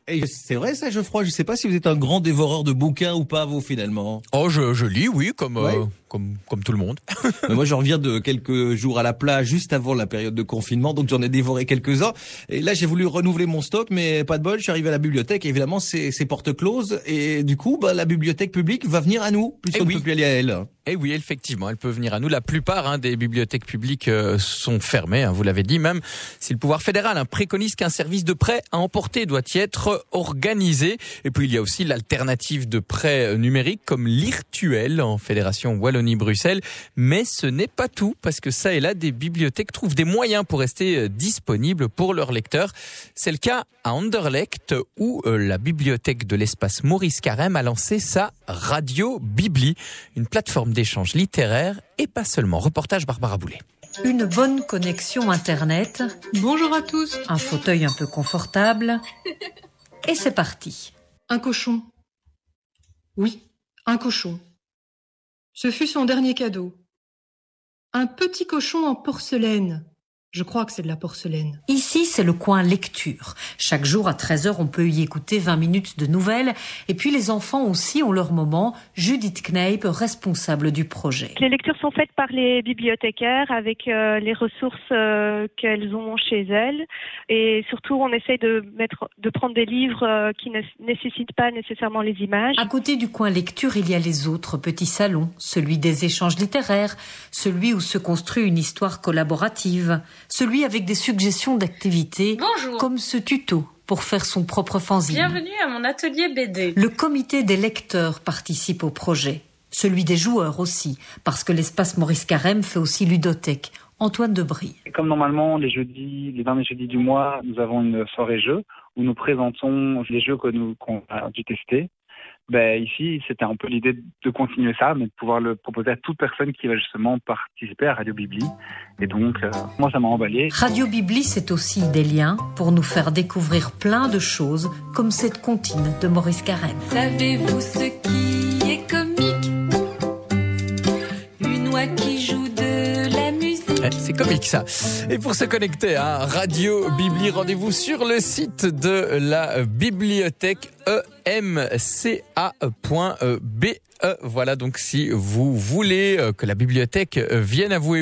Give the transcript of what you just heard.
Et c'est vrai ça, Geoffroy, je sais pas si vous êtes un grand dévoreur de bouquins ou pas, vous, finalement. Oh, je lis, oui, Ouais. comme tout le monde. Mais moi, je reviens de quelques jours à la plage, juste avant la période de confinement, donc j'en ai dévoré quelques-uns. Et là, j'ai voulu renouveler mon stock, mais pas de bol, je suis arrivé à la bibliothèque, et évidemment, c'est porte close, et du coup, la bibliothèque publique va venir à nous, puisqu'on ne peut plus aller à elle. Et oui, effectivement, elle peut venir à nous. La plupart des bibliothèques publiques sont fermées, vous l'avez dit, même si le pouvoir fédéral préconise qu'un service de prêt à emporter doit y être organisé. Et puis il y a aussi l'alternative de prêt numérique comme l'Irtuel en Fédération Wallonie-Bruxelles. Mais ce n'est pas tout, parce que ça et là, des bibliothèques trouvent des moyens pour rester disponibles pour leurs lecteurs. C'est le cas à Anderlecht, où la bibliothèque de l'espace Maurice Carême a lancé sa Radio Bibli, une plateforme d'échange littéraire et pas seulement. Reportage Barbara Boulet. Une bonne connexion Internet. Bonjour à tous. Un fauteuil un peu confortable. Et c'est parti. Un cochon. Oui, un cochon. Ce fut son dernier cadeau. Un petit cochon en porcelaine. Je crois que c'est de la porcelaine. Ici, c'est le coin lecture. Chaque jour à 13h, on peut y écouter 20 minutes de nouvelles. Et puis les enfants aussi ont leur moment. Judith Kneip, responsable du projet. Les lectures sont faites par les bibliothécaires avec les ressources qu'elles ont chez elles. Et surtout, on essaye de prendre des livres qui ne nécessitent pas nécessairement les images. À côté du coin lecture, il y a les autres petits salons. Celui des échanges littéraires, celui où se construit une histoire collaborative, celui avec des suggestions d'activités. Bonjour. Comme ce tuto pour faire son propre fanzine. Bienvenue à mon atelier BD. Le comité des lecteurs participe au projet. Celui des joueurs aussi, parce que l'espace Maurice Carême fait aussi ludothèque. Antoine Debrie. Comme normalement, les derniers jeudis du mois, nous avons une soirée jeu où nous présentons les jeux qu'on a dû tester. Ici, c'était un peu l'idée de continuer ça, mais de pouvoir le proposer à toute personne qui va justement participer à Radio Bibli. Et donc, moi, ça m'a emballé. Radio Bibli, c'est aussi des liens pour nous faire découvrir plein de choses, comme cette comptine de Maurice Carême. Savez-vous ce qui est comique? Une oie qui joue de la musique. C'est comique ça. Et pour se connecter à Radio Bibli, rendez-vous sur le site de la bibliothèque emca.be. Voilà, donc si vous voulez que la bibliothèque vienne à vous